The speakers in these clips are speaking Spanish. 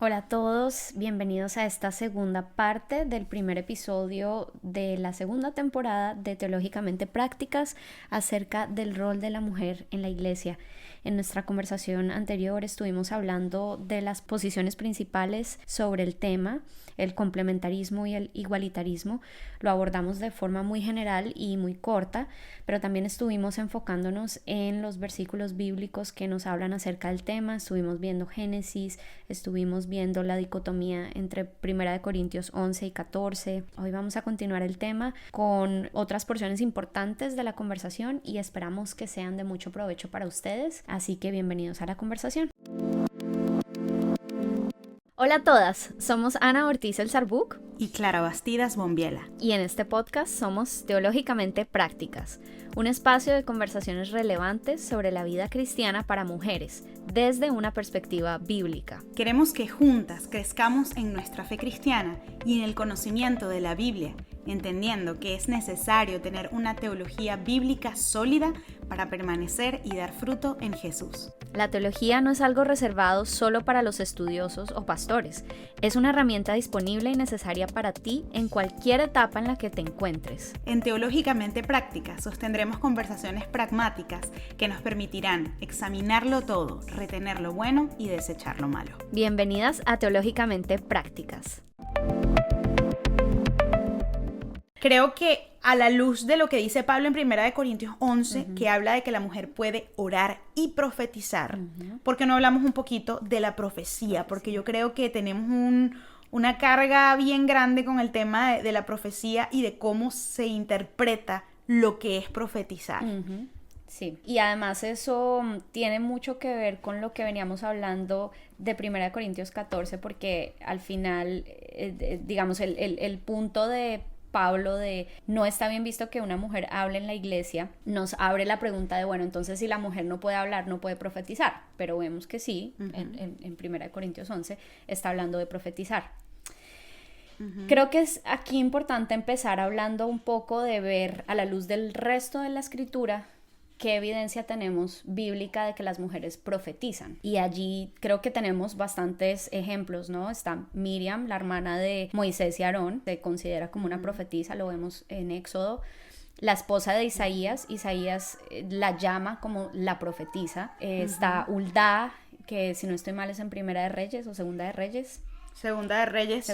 Hola a todos, bienvenidos a esta segunda parte del primer episodio de la segunda temporada de Teológicamente Prácticas acerca del rol de la mujer en la iglesia. En nuestra conversación anterior estuvimos hablando de las posiciones principales sobre el tema, el complementarismo y el igualitarismo. Lo abordamos de forma muy general y muy corta, pero también estuvimos enfocándonos en los versículos bíblicos que nos hablan acerca del tema. Estuvimos viendo Génesis, estuvimos viendo la dicotomía entre 1 Corintios 11 y 14. Hoy vamos a continuar el tema con otras porciones importantes de la conversación y esperamos que sean de mucho provecho para ustedes. Así que bienvenidos a la conversación. Hola a todas, somos Ana Ortiz El Sarbuc y Clara Bastidas Bombiela. Y en este podcast somos Teológicamente Prácticas, un espacio de conversaciones relevantes sobre la vida cristiana para mujeres, desde una perspectiva bíblica. Queremos que juntas crezcamos en nuestra fe cristiana y en el conocimiento de la Biblia, entendiendo que es necesario tener una teología bíblica sólida para permanecer y dar fruto en Jesús. La teología no es algo reservado solo para los estudiosos o pastores. Es una herramienta disponible y necesaria para ti en cualquier etapa en la que te encuentres. En Teológicamente Prácticas sostendremos conversaciones pragmáticas que nos permitirán examinarlo todo, retener lo bueno y desechar lo malo. Bienvenidas a Teológicamente Prácticas. Creo que a la luz de lo que dice Pablo en 1 Corintios 11, que habla de que la mujer puede orar y profetizar, ¿por qué no hablamos un poquito de la profecía? Porque yo creo que tenemos una carga bien grande con el tema de la profecía y de cómo se interpreta lo que es profetizar. Sí, y además eso tiene mucho que ver con lo que veníamos hablando de 1 Corintios 14, porque al final, digamos, el punto de Pablo de no está bien visto que una mujer hable en la iglesia, nos abre la pregunta de, bueno, entonces si la mujer no puede hablar, no puede profetizar, pero vemos que sí, en 1 Corintios 11 está hablando de profetizar. Creo que es aquí importante empezar hablando un poco de ver a la luz del resto de la escritura qué evidencia tenemos bíblica de que las mujeres profetizan. Y allí creo que tenemos bastantes ejemplos, ¿no? Está Miriam, la hermana de Moisés y Aarón, se considera como una profetisa, lo vemos en Éxodo. La esposa de Isaías la llama como la profetisa. Está Hulda, que si no estoy mal es en Primera de Reyes o Segunda de Reyes. Segunda de Reyes.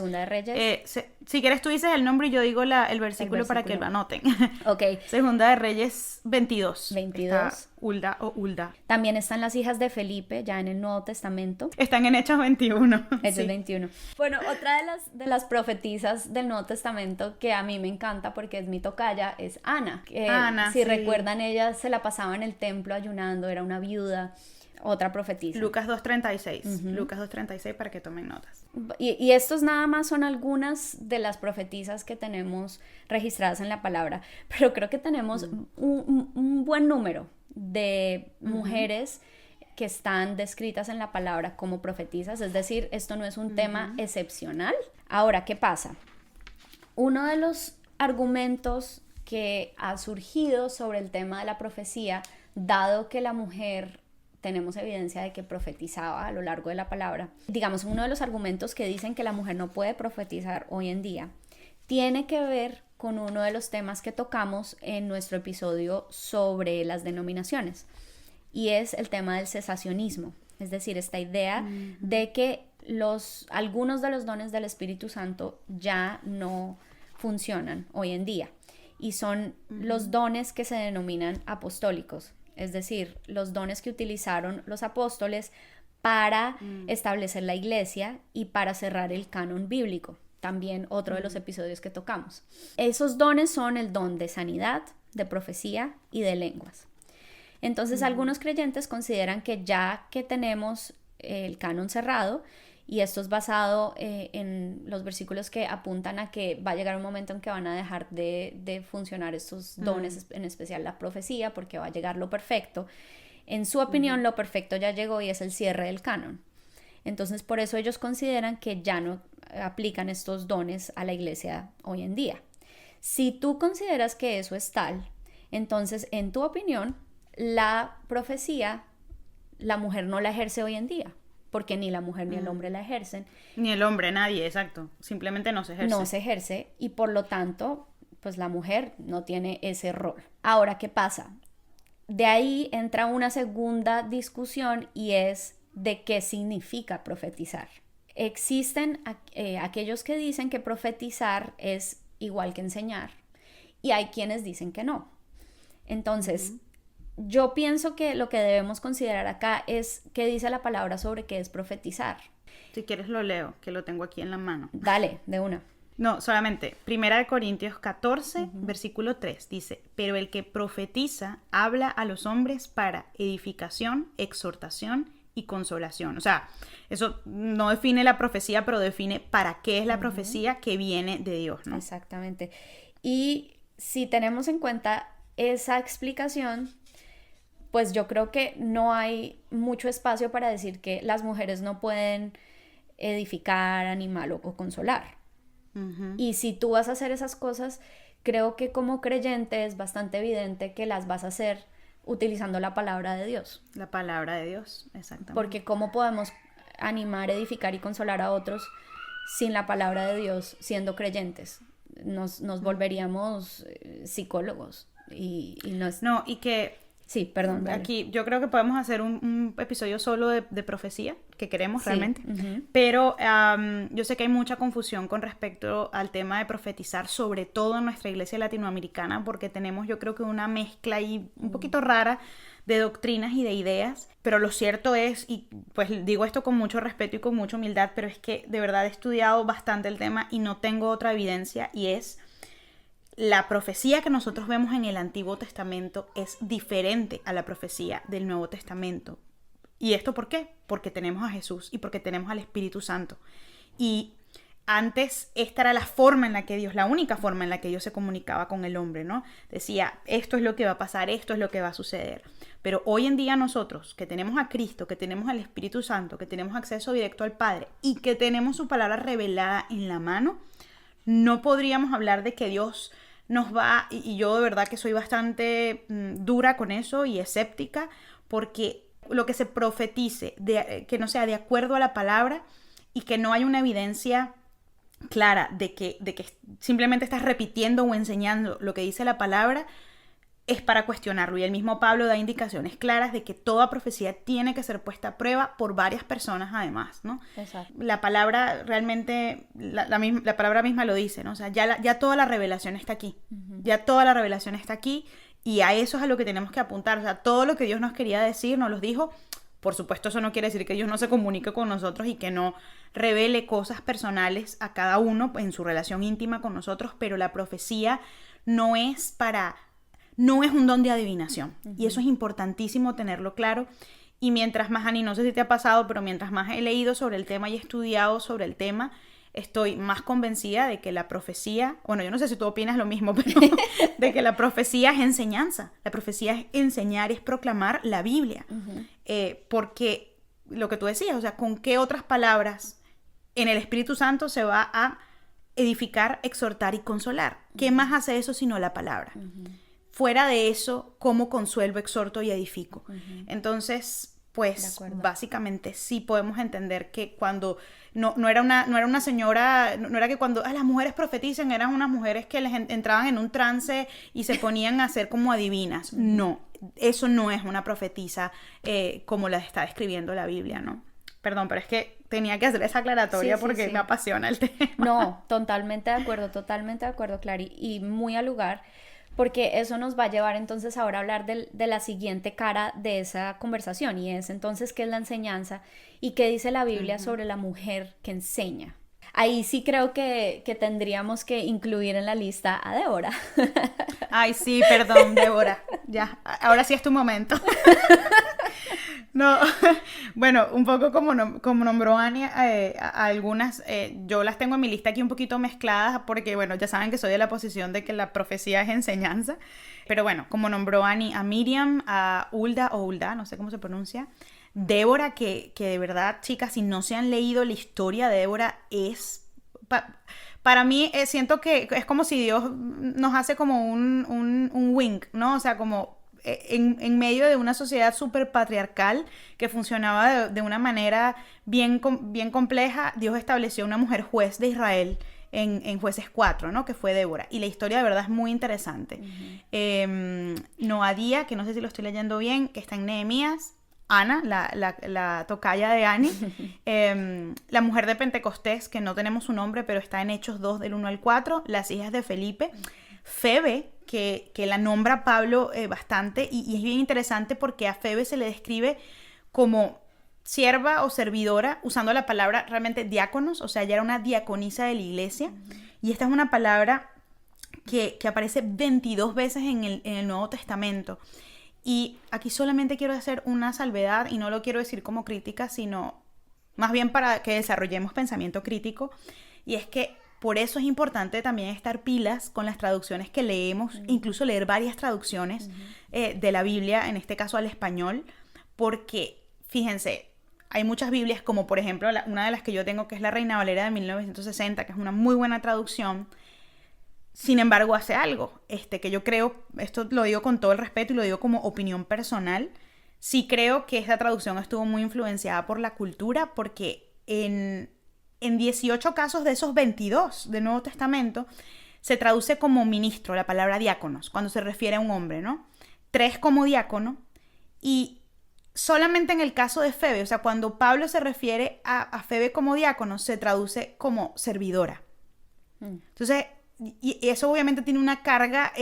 Si quieres tú dices el nombre y yo digo el versículo para que lo anoten. Ok. Segunda de Reyes 22. 22. Está Hulda o Hulda. También están las hijas de Felipe, ya en el Nuevo Testamento. Están en Hechos 21. Hechos 21. Bueno, otra de las profetisas del Nuevo Testamento que a mí me encanta porque es mi tocaya es Ana. Ana, si recuerdan, ella se la pasaba en el templo ayunando, era una viuda. Otra profetisa. Lucas 2.36. Lucas 2.36 para que tomen notas. Y estos nada más son algunas de las profetisas que tenemos registradas en la palabra. Pero creo que tenemos un buen número de mujeres que están descritas en la palabra como profetisas. Es decir, esto no es un tema excepcional. Ahora, ¿qué pasa? Uno de los argumentos que ha surgido sobre el tema de la profecía, dado que la mujer tenemos evidencia de que profetizaba a lo largo de la palabra. Digamos, uno de los argumentos que dicen que la mujer no puede profetizar hoy en día tiene que ver con uno de los temas que tocamos en nuestro episodio sobre las denominaciones, y es el tema del cesacionismo, es decir, esta idea de que algunos de los dones del Espíritu Santo ya no funcionan hoy en día, y son los dones que se denominan apostólicos. Es decir, los dones que utilizaron los apóstoles para establecer la iglesia y para cerrar el canon bíblico. También otro de los episodios que tocamos. Esos dones son el don de sanidad, de profecía y de lenguas. Entonces, algunos creyentes consideran que ya que tenemos el canon cerrado, y esto es basado en los versículos que apuntan a que va a llegar un momento en que van a dejar de funcionar estos dones, en especial la profecía, porque va a llegar lo perfecto. En su opinión, lo perfecto ya llegó y es el cierre del canon. Entonces, por eso ellos consideran que ya no aplican estos dones a la iglesia hoy en día. Si tú consideras que eso es tal, entonces, en tu opinión, la profecía, la mujer no la ejerce hoy en día. porque ni la mujer ni el hombre la ejercen. Ni el hombre, nadie, exacto. Simplemente no se ejerce. No se ejerce y por lo tanto, pues la mujer no tiene ese rol. Ahora, ¿qué pasa? De ahí entra una segunda discusión y es de qué significa profetizar. Existen aquellos que dicen que profetizar es igual que enseñar y hay quienes dicen que no. Entonces, yo pienso que lo que debemos considerar acá es qué dice la palabra sobre qué es profetizar. Si quieres lo leo, que lo tengo aquí en la mano. Dale, de una. No, solamente, 1 Corintios 14, versículo 3, dice, pero el que profetiza habla a los hombres para edificación, exhortación y consolación. O sea, eso no define la profecía, pero define para qué es la profecía que viene de Dios, ¿no? Exactamente. Y si tenemos en cuenta esa explicación, pues yo creo que no hay mucho espacio para decir que las mujeres no pueden edificar, animar o consolar. Y si tú vas a hacer esas cosas, creo que como creyente es bastante evidente que las vas a hacer utilizando la palabra de Dios. La palabra de Dios, exactamente. Porque ¿cómo podemos animar, edificar y consolar a otros sin la palabra de Dios siendo creyentes? Nos volveríamos psicólogos y nos... No, y que... Sí, perdón. Dale. Aquí yo creo que podemos hacer un episodio solo de profecía, que queremos realmente. Uh-huh. Pero yo sé que hay mucha confusión con respecto al tema de profetizar, sobre todo en nuestra iglesia latinoamericana, porque tenemos yo creo que una mezcla ahí un poquito rara de doctrinas y de ideas. Pero lo cierto es, y pues digo esto con mucho respeto y con mucha humildad, pero es que de verdad he estudiado bastante el tema y no tengo otra evidencia, y es... La profecía que nosotros vemos en el Antiguo Testamento es diferente a la profecía del Nuevo Testamento. ¿Y esto por qué? Porque tenemos a Jesús y porque tenemos al Espíritu Santo. Y antes esta era la forma en la que Dios, la única forma en la que Dios se comunicaba con el hombre, ¿no? Decía, esto es lo que va a pasar, esto es lo que va a suceder. Pero hoy en día nosotros, que tenemos a Cristo, que tenemos al Espíritu Santo, que tenemos acceso directo al Padre y que tenemos su palabra revelada en la mano, no podríamos hablar de que Dios nos va, y yo de verdad que soy bastante dura con eso y escéptica, porque lo que se profetice, que no sea de acuerdo a la palabra y que no hay una evidencia clara de que simplemente estás repitiendo o enseñando lo que dice la palabra, es para cuestionarlo. Y el mismo Pablo da indicaciones claras de que toda profecía tiene que ser puesta a prueba por varias personas además, ¿no? Exacto. La palabra realmente, la palabra misma lo dice, ¿no? O sea, ya toda la revelación está aquí. Uh-huh. Ya toda la revelación está aquí y a eso es a lo que tenemos que apuntar. O sea, todo lo que Dios nos quería decir, nos los dijo. Por supuesto, eso no quiere decir que Dios no se comunique con nosotros y que no revele cosas personales a cada uno en su relación íntima con nosotros, pero la profecía no es un don de adivinación. Uh-huh. Y eso es importantísimo tenerlo claro. Y mientras más, Ani, no sé si te ha pasado, pero mientras más he leído sobre el tema y he estudiado sobre el tema, estoy más convencida de que la profecía, bueno, yo no sé si tú opinas lo mismo, pero de que la profecía es enseñanza. La profecía es enseñar, es proclamar la Biblia. Uh-huh. Porque lo que tú decías, o sea, ¿con qué otras palabras en el Espíritu Santo se va a edificar, exhortar y consolar? ¿Qué más hace eso sino la palabra? Uh-huh. Fuera de eso, ¿cómo consuelvo, exhorto y edifico? Uh-huh. Entonces, pues, básicamente sí podemos entender que cuando no era una señora, no era que cuando las mujeres profetizan, eran unas mujeres que les entraban en un trance y se ponían a hacer como adivinas. Uh-huh. No, eso no es una profetisa como la está describiendo la Biblia, ¿no? Perdón, pero es que tenía que hacer esa aclaratoria porque me apasiona el tema. No, totalmente de acuerdo, Clary, y muy al lugar. Porque eso nos va a llevar entonces ahora a hablar de la siguiente cara de esa conversación, y es entonces qué es la enseñanza y qué dice la Biblia uh-huh. sobre la mujer que enseña. Ahí sí creo que tendríamos que incluir en la lista a Débora. Ay, sí, perdón, Débora. Ya, ahora sí es tu momento. No, bueno, un poco como nombró Ani, a algunas, yo las tengo en mi lista aquí un poquito mezcladas porque, bueno, ya saben que soy de la posición de que la profecía es enseñanza, pero bueno, como nombró Ani, a Miriam, a Hulda, no sé cómo se pronuncia, Débora, que de verdad, chicas, si no se han leído la historia de Débora, es... Para mí, siento que es como si Dios nos hace como un wink, ¿no? O sea, como en medio de una sociedad súper patriarcal que funcionaba de una manera bien compleja, Dios estableció una mujer juez de Israel en Jueces 4, ¿no? Que fue Débora. Y la historia de verdad es muy interesante. Noadía, que no sé si lo estoy leyendo bien, que está en Nehemías. Ana, la tocaya de Ani. La mujer de Pentecostés, que no tenemos su nombre, pero está en Hechos 2, del 1 al 4. Las hijas de Felipe. Febe, que la nombra Pablo bastante. Y es bien interesante porque a Febe se le describe como sierva o servidora, usando la palabra realmente diáconos, o sea, ella era una diaconisa de la iglesia, y esta es una palabra que aparece 22 veces en el Nuevo Testamento, y aquí solamente quiero hacer una salvedad, y no lo quiero decir como crítica, sino más bien para que desarrollemos pensamiento crítico, y es que por eso es importante también estar pilas con las traducciones que leemos, incluso leer varias traducciones de la Biblia, en este caso al español, porque, fíjense, hay muchas Biblias, como por ejemplo una de las que yo tengo, que es la Reina Valera de 1960, que es una muy buena traducción. Sin embargo, hace algo, que yo creo, esto lo digo con todo el respeto y lo digo como opinión personal, sí creo que esta traducción estuvo muy influenciada por la cultura, porque en 18 casos de esos 22 del Nuevo Testamento se traduce como ministro la palabra diáconos, cuando se refiere a un hombre, ¿no? 3 como diácono, y solamente en el caso de Febe, o sea, cuando Pablo se refiere a Febe como diácono, se traduce como servidora. Entonces, y eso obviamente tiene una carga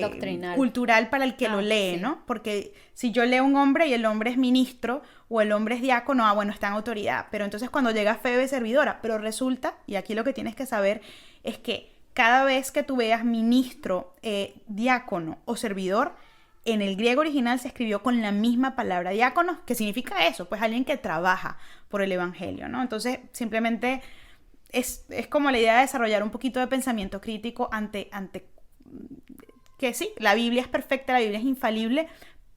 doctrinal, cultural para el que lo lee, sí, ¿no? Porque si yo leo un hombre y el hombre es ministro o el hombre es diácono, bueno, está en autoridad. Pero entonces cuando llega Febe, servidora. Pero resulta, y aquí lo que tienes que saber es que cada vez que tú veas ministro, diácono o servidor, en el griego original se escribió con la misma palabra diácono, que significa eso, pues alguien que trabaja por el evangelio, ¿no? Entonces, simplemente es como la idea de desarrollar un poquito de pensamiento crítico ante que sí, la Biblia es perfecta, la Biblia es infalible,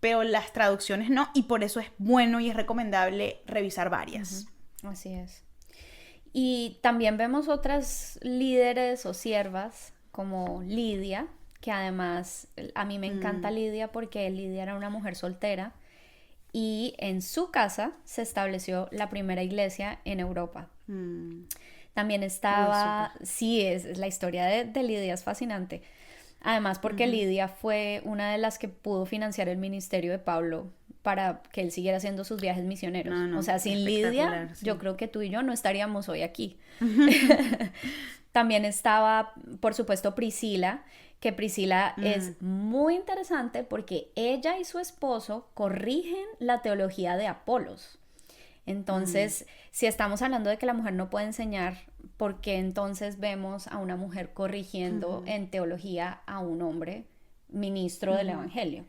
pero las traducciones no, y por eso es bueno y es recomendable revisar varias. Así es. Y también vemos otras líderes o siervas, como Lidia, que además a mí me encanta Lidia porque Lidia era una mujer soltera y en su casa se estableció la primera iglesia en Europa. También estaba, sí, es la historia de Lidia es fascinante, además porque Lidia fue una de las que pudo financiar el ministerio de Pablo para que él siguiera haciendo sus viajes misioneros. O sea, sin Lidia, sí, yo creo que tú y yo no estaríamos hoy aquí. También estaba, por supuesto, Priscila, que Priscila es muy interesante porque ella y su esposo corrigen la teología de Apolos. Entonces, si estamos hablando de que la mujer no puede enseñar, ¿por qué entonces vemos a una mujer corrigiendo en teología a un hombre ministro del evangelio?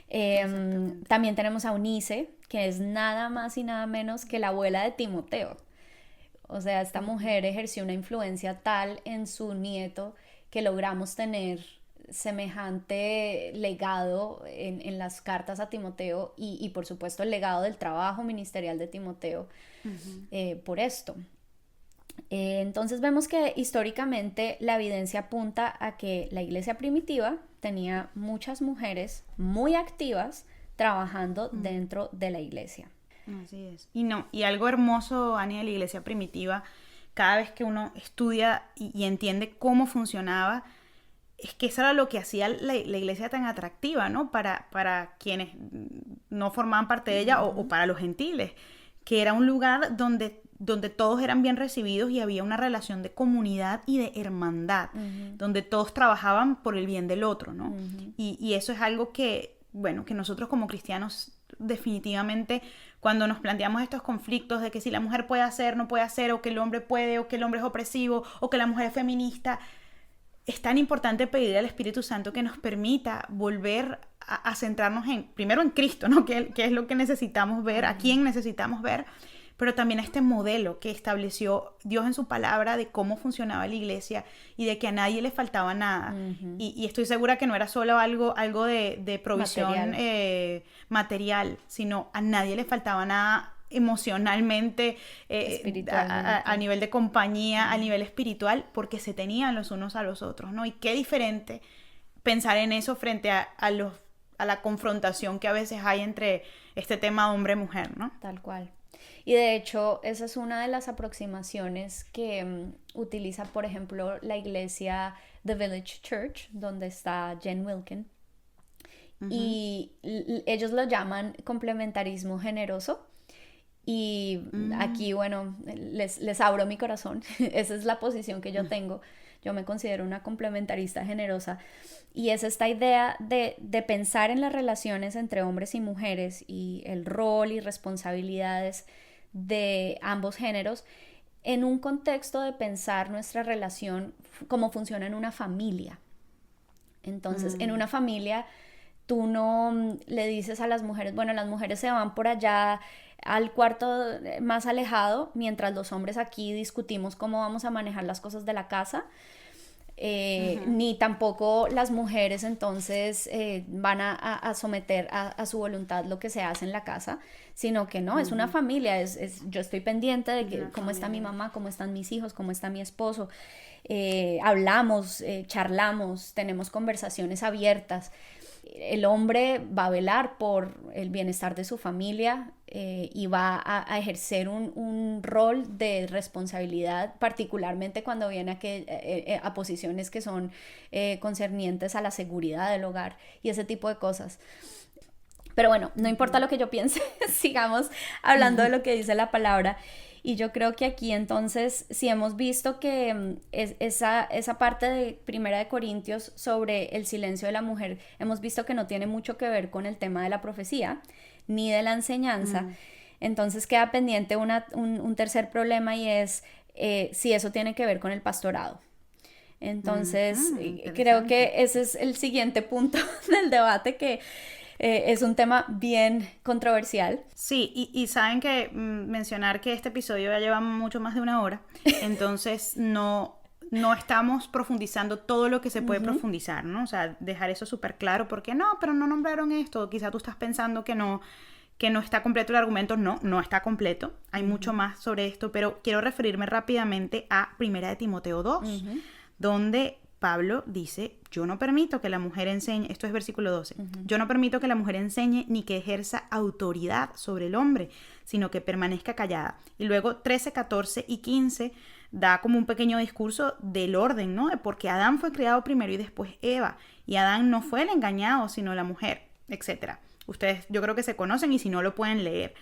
También tenemos a Eunice, que es nada más y nada menos que la abuela de Timoteo. O sea, esta mujer ejerció una influencia tal en su nieto que logramos tener semejante legado en las cartas a Timoteo y por supuesto el legado del trabajo ministerial de Timoteo por esto. Entonces vemos que históricamente la evidencia apunta a que la iglesia primitiva tenía muchas mujeres muy activas trabajando dentro de la iglesia. Así es. Y algo hermoso, Ani, de la iglesia primitiva, cada vez que uno estudia y entiende cómo funcionaba, es que eso era lo que hacía la iglesia tan atractiva, ¿no? Para quienes no formaban parte de ella o para los gentiles, que era un lugar donde todos eran bien recibidos y había una relación de comunidad y de hermandad, donde todos trabajaban por el bien del otro, ¿no? Y eso es algo que, bueno, que nosotros como cristianos definitivamente, cuando nos planteamos estos conflictos de que si la mujer puede hacer, no puede hacer, o que el hombre puede, o que el hombre es opresivo, o que la mujer es feminista, es tan importante pedir al Espíritu Santo que nos permita volver a centrarnos primero en Cristo, ¿no? Que es lo que necesitamos ver, a quién necesitamos ver, pero también a este modelo que estableció Dios en su palabra de cómo funcionaba la iglesia y de que a nadie le faltaba nada. Y estoy segura que no era solo algo de provisión material, sino a nadie le faltaba nada emocionalmente, a nivel de compañía, a nivel espiritual, porque se tenían los unos a los otros, ¿no? Y qué diferente pensar en eso frente a los a la confrontación que a veces hay entre este tema hombre-mujer, ¿no? Tal cual. Y de hecho, esa es una de las aproximaciones que utiliza, por ejemplo, la iglesia The Village Church, donde está Jen Wilkin. Y ellos lo llaman complementarismo generoso. Y aquí, bueno, les abro mi corazón. Esa es la posición que yo tengo. Yo me considero una complementarista generosa. Y es esta idea de pensar en las relaciones entre hombres y mujeres y el rol y responsabilidades de ambos géneros en un contexto de pensar nuestra relación como funciona en una familia. Entonces, en una familia tú no le dices a las mujeres, bueno, las mujeres se van por allá al cuarto más alejado, mientras los hombres aquí discutimos cómo vamos a manejar las cosas de la casa. Ni tampoco las mujeres entonces van a someter a su voluntad lo que se hace en la casa, sino que no, es una familia, yo estoy pendiente de cómo está mi mamá, cómo están mis hijos, cómo está mi esposo, hablamos, charlamos, tenemos conversaciones abiertas. El hombre va a velar por el bienestar de su familia y va a ejercer un rol de responsabilidad, particularmente cuando viene a posiciones que son concernientes a la seguridad del hogar y ese tipo de cosas. Pero bueno, no importa lo que yo piense, sigamos hablando de lo que dice la palabra. Y yo creo que aquí entonces, si hemos visto que esa parte de Primera de Corintios sobre el silencio de la mujer, hemos visto que no tiene mucho que ver con el tema de la profecía, ni de la enseñanza. Entonces queda pendiente un tercer problema y es si eso tiene que ver con el pastorado. Entonces, creo que ese es el siguiente punto del debate que... es un tema bien controversial. Sí, y saben que mencionar que este episodio ya lleva mucho más de 1 hora, entonces no estamos profundizando todo lo que se puede profundizar, ¿no? O sea, dejar eso súper claro, porque no, pero no nombraron esto, quizá tú estás pensando que no está completo el argumento. No está completo, hay mucho más sobre esto, pero quiero referirme rápidamente a Primera de Timoteo 2, donde Pablo dice, yo no permito que la mujer enseñe, esto es versículo 12, yo no permito que la mujer enseñe ni que ejerza autoridad sobre el hombre, sino que permanezca callada. Y luego 13, 14 y 15 da como un pequeño discurso del orden, ¿no? Porque Adán fue creado primero y después Eva, y Adán no fue el engañado, sino la mujer, etc. Ustedes yo creo que se conocen y si no lo pueden leer.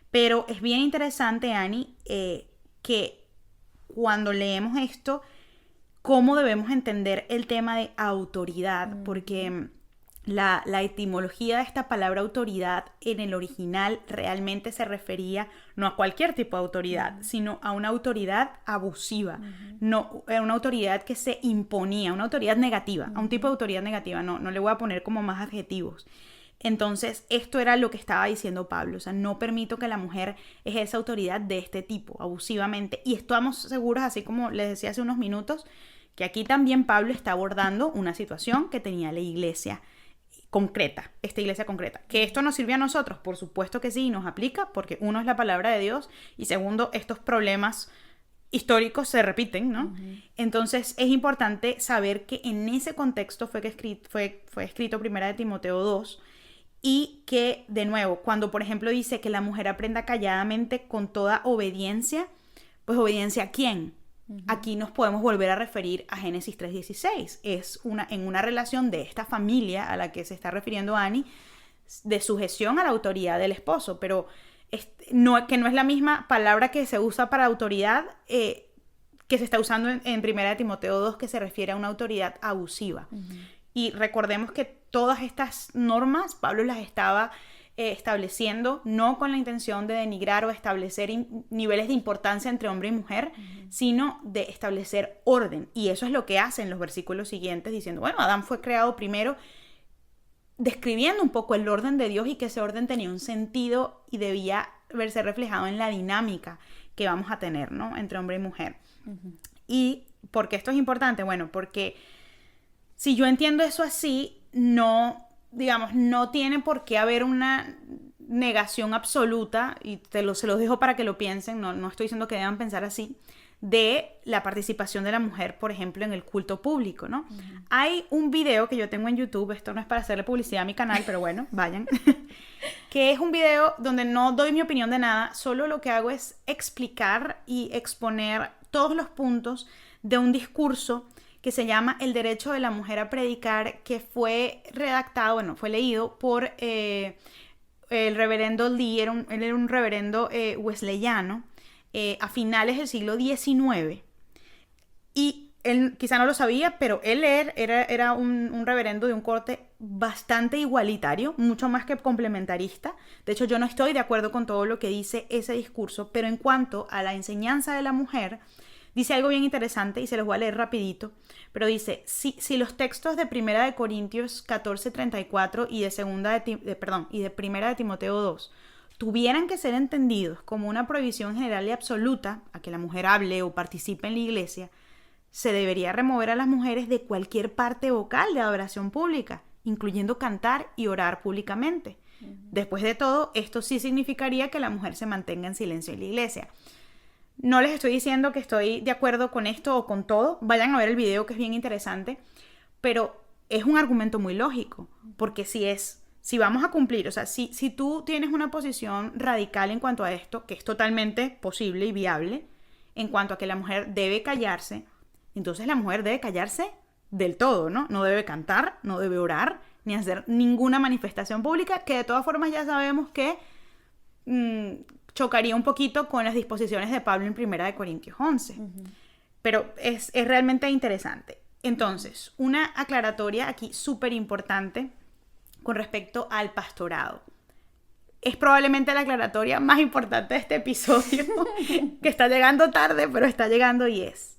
Pero es bien interesante, Ani, que cuando leemos esto, cómo debemos entender el tema de autoridad, porque la etimología de esta palabra autoridad en el original realmente se refería no a cualquier tipo de autoridad, sino a una autoridad abusiva, no a una autoridad que se imponía, una autoridad negativa, a un tipo de autoridad negativa, no le voy a poner como más adjetivos. Entonces, esto era lo que estaba diciendo Pablo, o sea, no permito que la mujer ejerza autoridad de este tipo, abusivamente, y estamos seguros, así como les decía hace unos minutos, que aquí también Pablo está abordando una situación que tenía la iglesia concreta, esta iglesia concreta. ¿Que esto nos sirve a nosotros? Por supuesto que sí, nos aplica, porque uno es la palabra de Dios y segundo, estos problemas históricos se repiten, ¿no? Entonces es importante saber que en ese contexto fue escrito Primera de Timoteo 2 y que, de nuevo, cuando por ejemplo dice que la mujer aprenda calladamente con toda obediencia, pues ¿obediencia a quién? Aquí nos podemos volver a referir a Génesis 3:16. Es en una relación de esta familia a la que se está refiriendo Ani, de sujeción a la autoridad del esposo, pero que no es la misma palabra que se usa para autoridad que se está usando en 1 Timoteo 2, que se refiere a una autoridad abusiva. Y recordemos que todas estas normas Pablo las estaba estableciendo no con la intención de denigrar o establecer niveles de importancia entre hombre y mujer, sino de establecer orden. Y eso es lo que hace en los versículos siguientes, diciendo, bueno, Adán fue creado primero, describiendo un poco el orden de Dios y que ese orden tenía un sentido y debía verse reflejado en la dinámica que vamos a tener, ¿no? Entre hombre y mujer. ¿Y por qué esto es importante? Bueno, porque si yo entiendo eso así, no tiene por qué haber una negación absoluta, y se los dejo para que lo piensen, no estoy diciendo que deban pensar así, de la participación de la mujer, por ejemplo, en el culto público, ¿no? Hay un video que yo tengo en YouTube, esto no es para hacerle publicidad a mi canal, pero bueno, vayan, que es un video donde no doy mi opinión de nada, solo lo que hago es explicar y exponer todos los puntos de un discurso que se llama El derecho de la mujer a predicar, que fue redactado, bueno, fue leído por el reverendo Lee, él era un reverendo wesleyano, a finales del siglo XIX. Y él quizá no lo sabía, pero él era un reverendo de un corte bastante igualitario, mucho más que complementarista. De hecho, yo no estoy de acuerdo con todo lo que dice ese discurso, pero en cuanto a la enseñanza de la mujer, dice algo bien interesante y se los voy a leer rapidito, pero dice, si los textos de 1 de Corintios 14:34 y de 1 de Timoteo 2 tuvieran que ser entendidos como una prohibición general y absoluta a que la mujer hable o participe en la iglesia, se debería remover a las mujeres de cualquier parte vocal de adoración pública, incluyendo cantar y orar públicamente. Después de todo, esto sí significaría que la mujer se mantenga en silencio en la iglesia. No les estoy diciendo que estoy de acuerdo con esto o con todo, vayan a ver el video que es bien interesante, pero es un argumento muy lógico, porque si vamos a cumplir, o sea, si tú tienes una posición radical en cuanto a esto, que es totalmente posible y viable, en cuanto a que la mujer debe callarse, entonces la mujer debe callarse del todo, ¿no? No debe cantar, no debe orar, ni hacer ninguna manifestación pública, que de todas formas ya sabemos que chocaría un poquito con las disposiciones de Pablo en 1 de Corintios 11. Pero es realmente interesante. Entonces, una aclaratoria aquí súper importante con respecto al pastorado. Es probablemente la aclaratoria más importante de este episodio, que está llegando tarde, pero está llegando y es: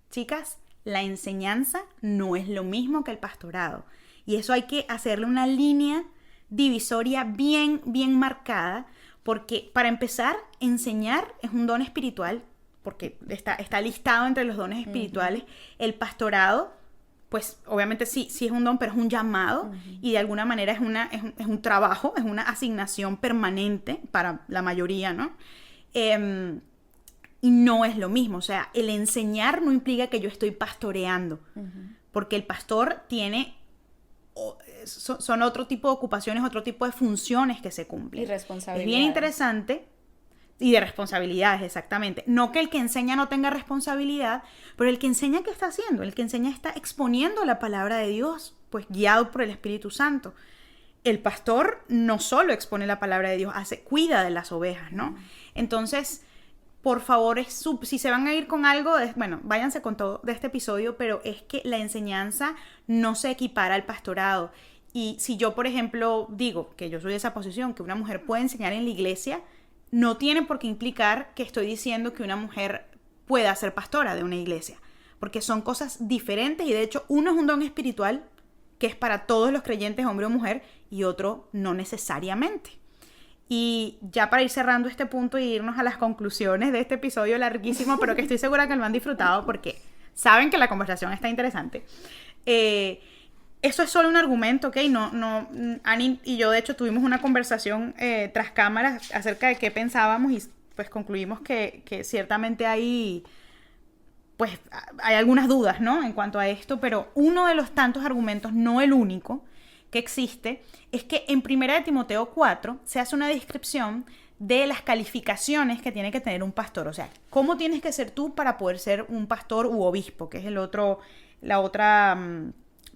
chicas, la enseñanza no es lo mismo que el pastorado. Y eso hay que hacerle una línea divisoria bien, bien marcada, porque para empezar, enseñar es un don espiritual, porque está listado entre los dones espirituales. El pastorado, pues obviamente sí es un don, pero es un llamado, y de alguna manera es un trabajo, es una asignación permanente para la mayoría, ¿no? Y no es lo mismo, o sea, el enseñar no implica que yo estoy pastoreando, porque el pastor son otro tipo de ocupaciones, otro tipo de funciones que se cumplen. Y responsabilidades. Es bien interesante. Y de responsabilidades, exactamente. No que el que enseña no tenga responsabilidad, pero el que enseña, ¿qué está haciendo? El que enseña está exponiendo la palabra de Dios, pues guiado por el Espíritu Santo. El pastor no solo expone la palabra de Dios, cuida de las ovejas, ¿no? Entonces, por favor, si se van a ir con algo, bueno, váyanse con todo de este episodio, pero es que la enseñanza no se equipara al pastorado. Y si yo, por ejemplo, digo que yo soy de esa posición, que una mujer puede enseñar en la iglesia, no tiene por qué implicar que estoy diciendo que una mujer pueda ser pastora de una iglesia, porque son cosas diferentes, y de hecho uno es un don espiritual que es para todos los creyentes, hombre o mujer, y otro no necesariamente. Y ya para ir cerrando este punto y irnos a las conclusiones de este episodio larguísimo, pero que estoy segura que lo han disfrutado porque saben que la conversación está interesante. Eso es solo un argumento, ¿ok? No, Ani y yo de hecho tuvimos una conversación tras cámaras acerca de qué pensábamos, y pues concluimos que ciertamente hay algunas dudas, ¿no? En cuanto a esto, pero uno de los tantos argumentos, no el único, que existe, es que en 1 de Timoteo 4 se hace una descripción de las calificaciones que tiene que tener un pastor. O sea, ¿cómo tienes que ser tú para poder ser un pastor u obispo? Que es la otra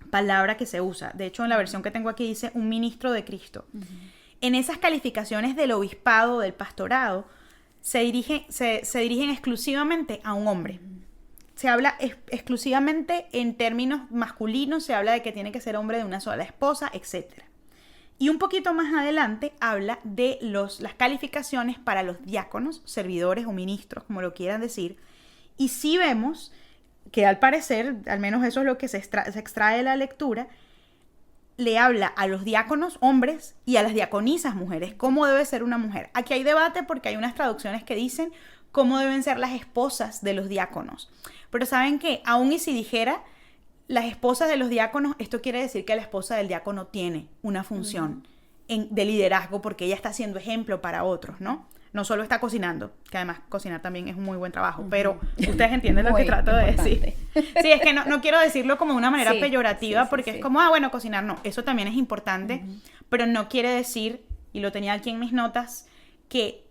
palabra que se usa. De hecho, en la versión que tengo aquí dice un ministro de Cristo. En esas calificaciones del obispado, del pastorado, se dirigen exclusivamente a un hombre. Se habla exclusivamente en términos masculinos, se habla de que tiene que ser hombre de una sola esposa, etc. Y un poquito más adelante habla de las calificaciones para los diáconos, servidores o ministros, como lo quieran decir. Y sí vemos que al parecer, al menos eso es lo que se extrae de la lectura, le habla a los diáconos hombres y a las diaconisas mujeres, cómo debe ser una mujer. Aquí hay debate porque hay unas traducciones que dicen cómo deben ser las esposas de los diáconos. Pero saben que aún y si dijera las esposas de los diáconos, esto quiere decir que la esposa del diácono tiene una función de liderazgo, porque ella está siendo ejemplo para otros, ¿no? No solo está cocinando, que además cocinar también es un muy buen trabajo, pero ustedes entienden lo que trato de decir. Sí, es que no quiero decirlo como de una manera peyorativa, porque es como, bueno, cocinar, no, eso también es importante, pero no quiere decir, y lo tenía aquí en mis notas, que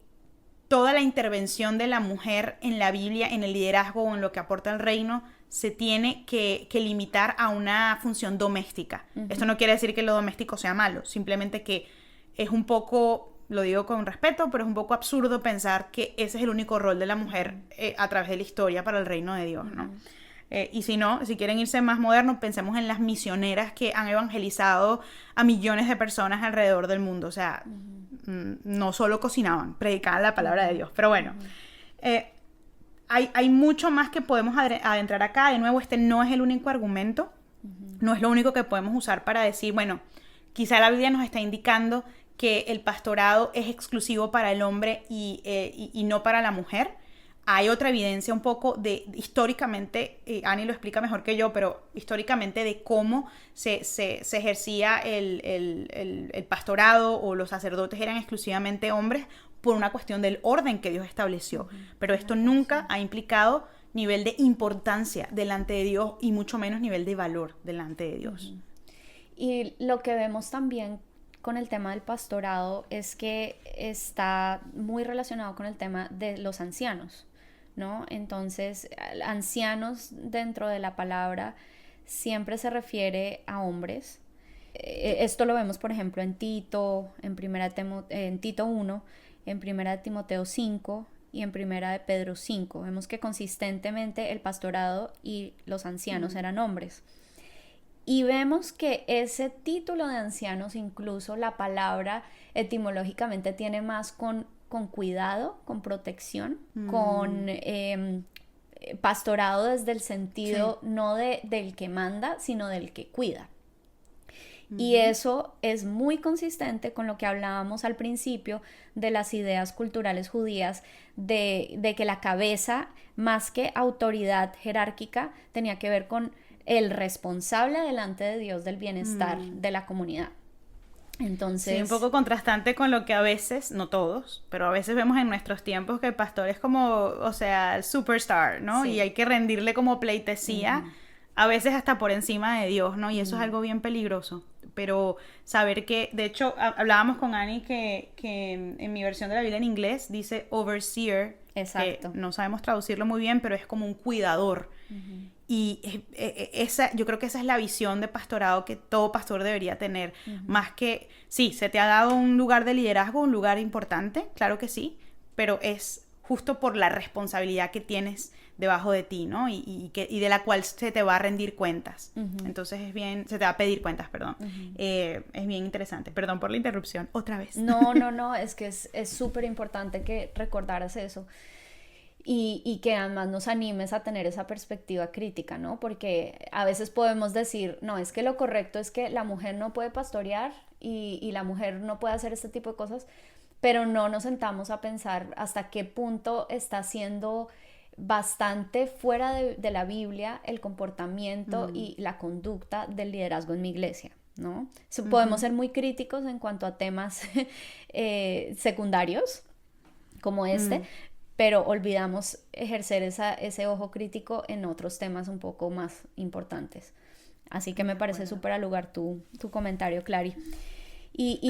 toda la intervención de la mujer en la Biblia, en el liderazgo o en lo que aporta el reino, se tiene que limitar a una función doméstica. Esto no quiere decir que lo doméstico sea malo, simplemente que es un poco, lo digo con respeto, pero es un poco absurdo pensar que ese es el único rol de la mujer a través de la historia para el reino de Dios, ¿no? Y si no, si quieren irse más modernos, pensemos en las misioneras que han evangelizado a millones de personas alrededor del mundo. O sea, no solo cocinaban, predicaban la palabra de Dios. Pero bueno, hay mucho más que podemos adentrar acá. De nuevo, este no es el único argumento, no es lo único que podemos usar para decir, bueno, quizá la Biblia nos está indicando que el pastorado es exclusivo para el hombre y no para la mujer. Hay otra evidencia un poco de, históricamente, Ani lo explica mejor que yo, pero históricamente de cómo se ejercía el pastorado, o los sacerdotes eran exclusivamente hombres por una cuestión del orden que Dios estableció. Pero esto nunca ha implicado nivel de importancia delante de Dios y mucho menos nivel de valor delante de Dios. Y lo que vemos también con el tema del pastorado es que está muy relacionado con el tema de los ancianos, ¿no? Entonces, ancianos dentro de la palabra siempre se refiere a hombres. Esto lo vemos, por ejemplo, en Tito, en Tito 1, en 1 Timoteo 5 y en 1 de Pedro 5. Vemos que consistentemente el pastorado y los ancianos eran hombres. Y vemos que ese título de ancianos, incluso la palabra etimológicamente tiene más con cuidado, con protección, con pastorado desde el sentido no del que manda, sino del que cuida. Y eso es muy consistente con lo que hablábamos al principio de las ideas culturales judías, de que la cabeza, más que autoridad jerárquica, tenía que ver con el responsable delante de Dios del bienestar de la comunidad. Entonces, sí, un poco contrastante con lo que a veces, no todos, pero a veces vemos en nuestros tiempos que el pastor es como, o sea, el superstar, ¿no? Sí. Y hay que rendirle como pleitesía, a veces hasta por encima de Dios, ¿no? Y eso es algo bien peligroso. Pero saber que, de hecho, hablábamos con Ani que en mi versión de la Biblia en inglés dice overseer. Exacto. No sabemos traducirlo muy bien, pero es como un cuidador. Y yo creo que esa es la visión de pastorado que todo pastor debería tener. Más que, sí, se te ha dado un lugar de liderazgo, un lugar importante, claro que sí, pero es justo por la responsabilidad que tienes debajo de ti, ¿no? Y de la cual se te va a rendir cuentas. Entonces se te va a pedir cuentas, perdón. Es bien interesante. Perdón por la interrupción, otra vez. No, es que es súper importante que recordaras eso. Y que además nos animes a tener esa perspectiva crítica, ¿no? Porque a veces podemos decir, no, es que lo correcto es que la mujer no puede pastorear y la mujer no puede hacer este tipo de cosas, pero no nos sentamos a pensar hasta qué punto está siendo bastante fuera de la Biblia el comportamiento y la conducta del liderazgo en mi iglesia, ¿no? Podemos ser muy críticos en cuanto a temas secundarios como este, pero olvidamos ejercer ese ojo crítico en otros temas un poco más importantes. Así que me parece súper al lugar tu comentario, Clary.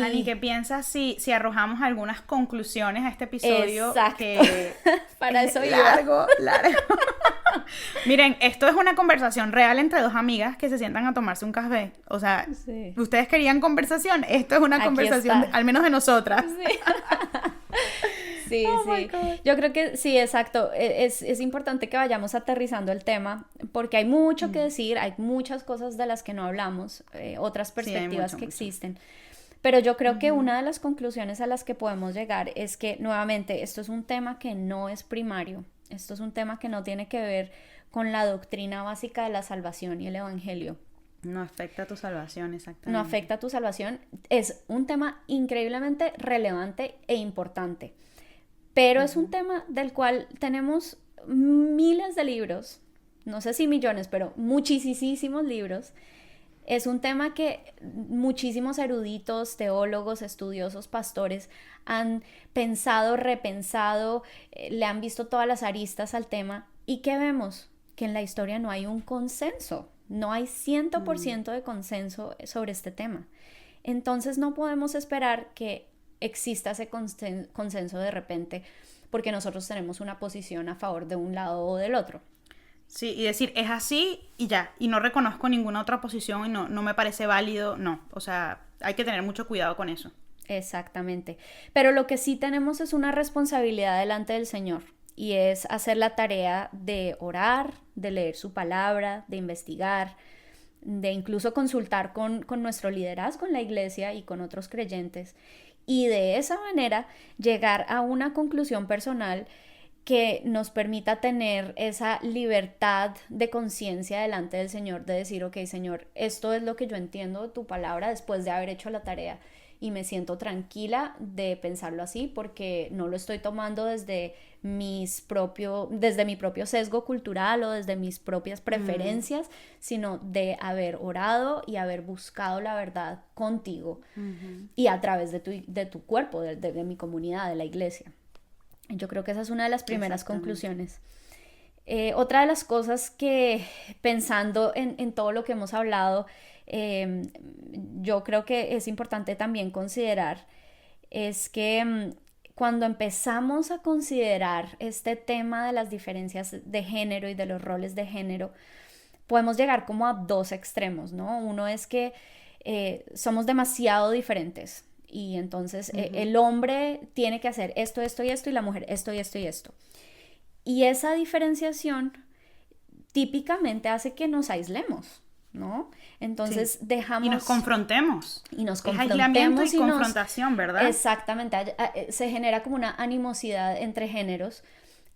Ani, ¿qué piensas si arrojamos algunas conclusiones a este episodio? Exacto. Que para eso largo. Miren, esto es una conversación real entre dos amigas que se sientan a tomarse un café. O sea, ustedes querían conversación, esto es una conversación, al menos de nosotras. Sí, sí. Yo creo que sí, exacto. Es importante que vayamos aterrizando el tema porque hay mucho que decir, hay muchas cosas de las que no hablamos, otras perspectivas que existen. Pero yo creo que una de las conclusiones a las que podemos llegar es que, nuevamente, esto es un tema que no es primario. Esto es un tema que no tiene que ver con la doctrina básica de la salvación y el evangelio. No afecta a tu salvación, exactamente. No afecta a tu salvación. Es un tema increíblemente relevante e importante. Pero es un tema del cual tenemos miles de libros, no sé si millones, pero muchísimos libros Es un tema que muchísimos eruditos, teólogos, estudiosos, pastores han pensado, repensado, le han visto todas las aristas al tema. ¿Y qué vemos? Que en la historia no hay un consenso, no hay 100% de consenso sobre este tema. Entonces no podemos esperar que exista ese consenso de repente porque nosotros tenemos una posición a favor de un lado o del otro. Sí, y decir, es así y ya, y no reconozco ninguna otra posición y no me parece válido, no, o sea, hay que tener mucho cuidado con eso. Exactamente, pero lo que sí tenemos es una responsabilidad delante del Señor y es hacer la tarea de orar, de leer su palabra, de investigar, de incluso consultar con nuestro liderazgo en la iglesia y con otros creyentes y de esa manera llegar a una conclusión personal que nos permita tener esa libertad de conciencia delante del Señor, de decir, ok, Señor, esto es lo que yo entiendo de tu palabra después de haber hecho la tarea y me siento tranquila de pensarlo así porque no lo estoy tomando desde mi propio sesgo cultural o desde mis propias preferencias, sino de haber orado y haber buscado la verdad contigo y a través de tu cuerpo, de mi comunidad, de la iglesia. Yo creo que esa es una de las primeras conclusiones. Otra de las cosas que, pensando en todo lo que hemos hablado, yo creo que es importante también considerar, es que cuando empezamos a considerar este tema de las diferencias de género y de los roles de género, podemos llegar como a dos extremos, ¿no? Uno es que somos demasiado diferentes. Y entonces el hombre tiene que hacer esto, esto y esto, y la mujer esto y esto y esto. Y esa diferenciación típicamente hace que nos aislemos, ¿no? Entonces dejamos... Y nos confrontemos. Es aislamiento y confrontación, ¿verdad? Exactamente. Se genera como una animosidad entre géneros,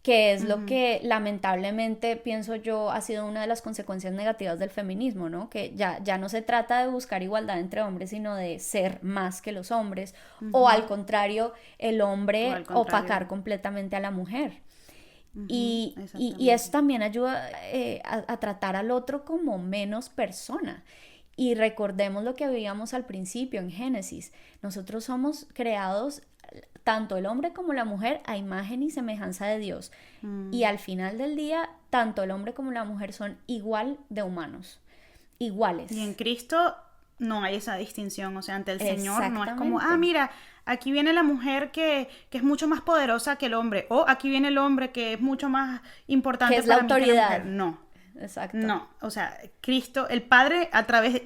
que es lo que lamentablemente, pienso yo, ha sido una de las consecuencias negativas del feminismo, ¿no? Que ya no se trata de buscar igualdad entre hombres, sino de ser más que los hombres, o al contrario, el hombre opacar completamente a la mujer. Y eso también ayuda a tratar al otro como menos persona. Y recordemos lo que veíamos al principio en Génesis. Nosotros somos creados, tanto el hombre como la mujer, a imagen y semejanza de Dios. Y al final del día, tanto el hombre como la mujer son igual de humanos, iguales. Y en Cristo no hay esa distinción, o sea, ante el Señor no es como, mira, aquí viene la mujer que es mucho más poderosa que el hombre, o aquí viene el hombre que es mucho más importante que es la autoridad. Mí que la mujer. No. Exacto. No, o sea, Cristo, el Padre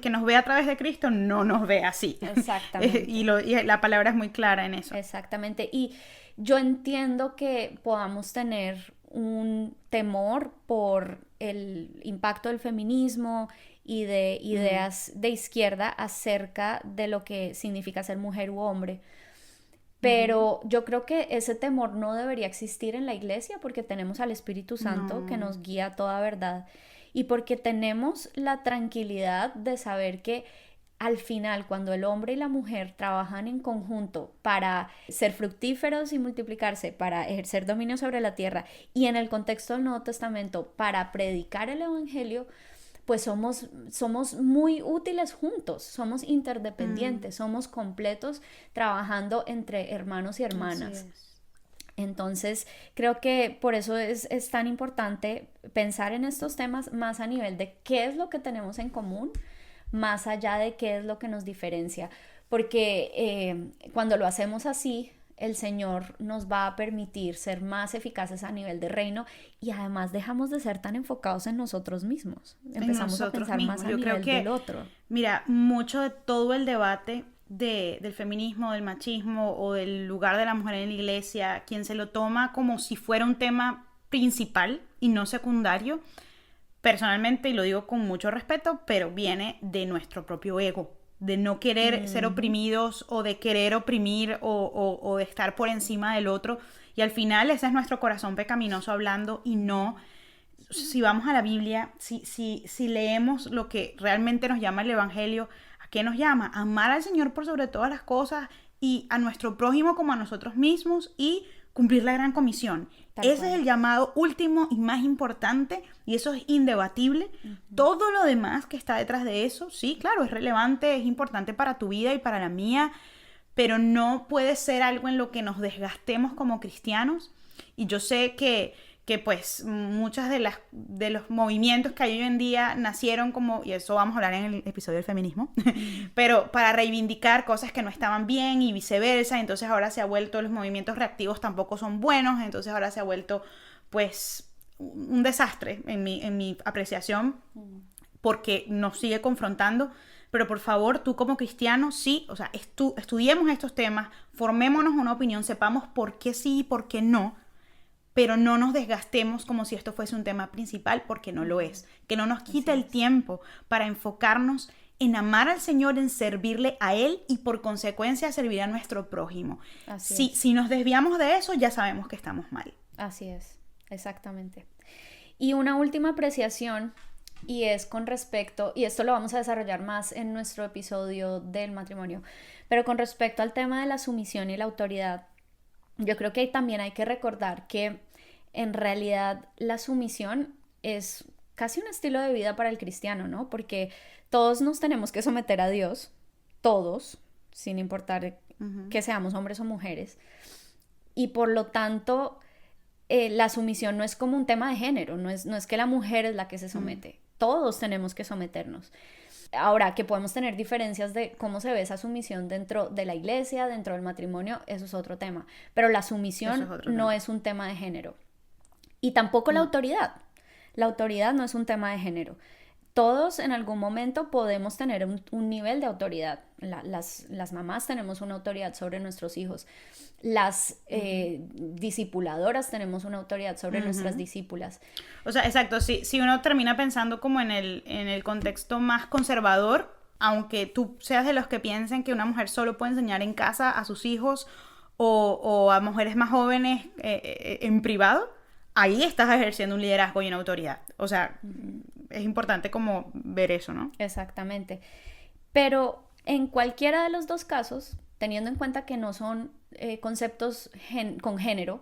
que nos ve a través de Cristo no nos ve así. Exactamente. y la palabra es muy clara en eso. Exactamente. Y yo entiendo que podamos tener un temor por el impacto del feminismo y de ideas de izquierda acerca de lo que significa ser mujer u hombre. Pero yo creo que ese temor no debería existir en la iglesia porque tenemos al Espíritu Santo que nos guía a toda verdad y porque tenemos la tranquilidad de saber que al final, cuando el hombre y la mujer trabajan en conjunto para ser fructíferos y multiplicarse, para ejercer dominio sobre la tierra y en el contexto del Nuevo Testamento para predicar el Evangelio, pues somos muy útiles juntos, somos interdependientes, somos completos trabajando entre hermanos y hermanas. Entonces, creo que por eso es tan importante pensar en estos temas más a nivel de qué es lo que tenemos en común, más allá de qué es lo que nos diferencia. Porque cuando lo hacemos así, el Señor nos va a permitir ser más eficaces a nivel de reino y además dejamos de ser tan enfocados en nosotros mismos. Empezamos a pensar más a nivel del otro. Mira, mucho de todo el debate del feminismo, del machismo o del lugar de la mujer en la iglesia, quien se lo toma como si fuera un tema principal y no secundario, personalmente, y lo digo con mucho respeto, pero viene de nuestro propio ego, de no querer ser oprimidos o de querer oprimir o de estar por encima del otro. Y al final ese es nuestro corazón pecaminoso hablando y no, si vamos a la Biblia, si leemos lo que realmente nos llama el Evangelio, ¿a qué nos llama? A amar al Señor por sobre todas las cosas y a nuestro prójimo como a nosotros mismos y cumplir la gran comisión. Ese es el llamado último y más importante, y eso es indebatible. Todo lo demás que está detrás de eso, sí, claro, es relevante, es importante para tu vida y para la mía, pero no puede ser algo en lo que nos desgastemos como cristianos. Y yo sé que pues muchas de los movimientos que hay hoy en día nacieron como, y eso vamos a hablar en el episodio del feminismo, pero para reivindicar cosas que no estaban bien y viceversa. Entonces ahora se ha vuelto, los movimientos reactivos tampoco son buenos, entonces ahora se ha vuelto pues un desastre en mi apreciación, porque nos sigue confrontando. Pero por favor, tú como cristiano, sí, o sea, estudiemos estos temas, formémonos una opinión, sepamos por qué sí y por qué no, pero no nos desgastemos como si esto fuese un tema principal, porque no lo es. Que no nos quite el tiempo para enfocarnos en amar al Señor, en servirle a Él y por consecuencia servir a nuestro prójimo. Si nos desviamos de eso, ya sabemos que estamos mal. Así es, exactamente. Y una última apreciación, y es con respecto, y esto lo vamos a desarrollar más en nuestro episodio del matrimonio, pero con respecto al tema de la sumisión y la autoridad, yo creo que también hay que recordar que en realidad la sumisión es casi un estilo de vida para el cristiano, ¿no? Porque todos nos tenemos que someter a Dios, todos, sin importar que seamos hombres o mujeres, y por lo tanto la sumisión no es como un tema de género, no es que la mujer es la que se somete, todos tenemos que someternos. Ahora, que podemos tener diferencias de cómo se ve esa sumisión dentro de la iglesia, dentro del matrimonio, eso es otro tema. Pero la sumisión no es un tema de género. Y tampoco la autoridad. La autoridad no es un tema de género. Todos en algún momento podemos tener un nivel de autoridad. Las mamás tenemos una autoridad sobre nuestros hijos. Las discipuladoras tenemos una autoridad sobre nuestras discípulas. O sea, exacto, si uno termina pensando como en el contexto más conservador, aunque tú seas de los que piensen que una mujer solo puede enseñar en casa a sus hijos o a mujeres más jóvenes en privado, ahí estás ejerciendo un liderazgo y una autoridad. O sea, es importante como ver eso, ¿no? Exactamente. Pero en cualquiera de los dos casos, teniendo en cuenta que no son conceptos con género,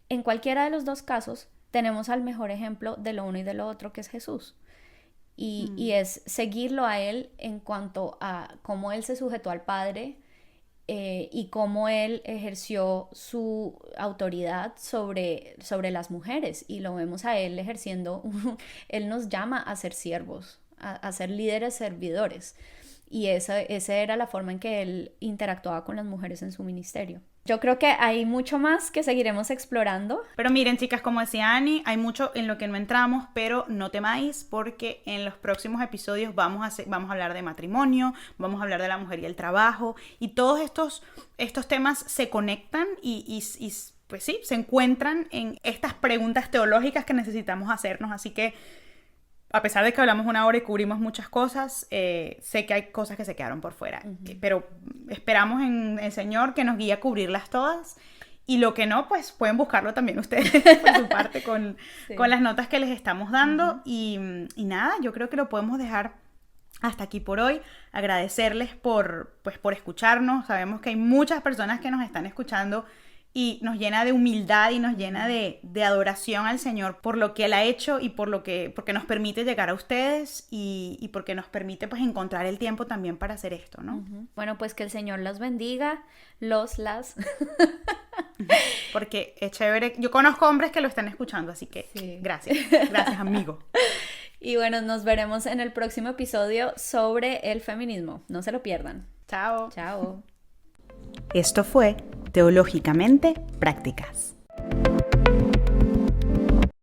en cualquiera de los dos casos tenemos al mejor ejemplo de lo uno y de lo otro, que es Jesús. Y es seguirlo a Él en cuanto a cómo Él se sujetó al Padre y cómo Él ejerció su autoridad sobre las mujeres. Y lo vemos a Él ejerciendo, Él nos llama a ser siervos, a ser líderes servidores. Y esa era la forma en que Él interactuaba con las mujeres en su ministerio. Yo creo que hay mucho más que seguiremos explorando. Pero miren, chicas, como decía Ani, hay mucho en lo que no entramos, pero no temáis porque en los próximos episodios vamos a hablar de matrimonio, vamos a hablar de la mujer y el trabajo, y todos estos temas se conectan y pues sí, se encuentran en estas preguntas teológicas que necesitamos hacernos. Así que a pesar de que hablamos una hora y cubrimos muchas cosas, sé que hay cosas que se quedaron por fuera. Pero esperamos en el Señor que nos guíe a cubrirlas todas. Y lo que no, pues pueden buscarlo también ustedes por su parte con las notas que les estamos dando. Y nada, yo creo que lo podemos dejar hasta aquí por hoy. Agradecerles por escucharnos. Sabemos que hay muchas personas que nos están escuchando y nos llena de humildad y nos llena de adoración al Señor por lo que Él ha hecho y porque nos permite llegar a ustedes y porque nos permite pues encontrar el tiempo también para hacer esto, ¿no? Bueno, pues que el Señor los bendiga, porque es chévere. Yo conozco hombres que lo están escuchando, así que sí. Gracias, amigo. Y bueno, nos veremos en el próximo episodio sobre el feminismo. No se lo pierdan. Chao. Chao. Esto fue Teológicamente Prácticas.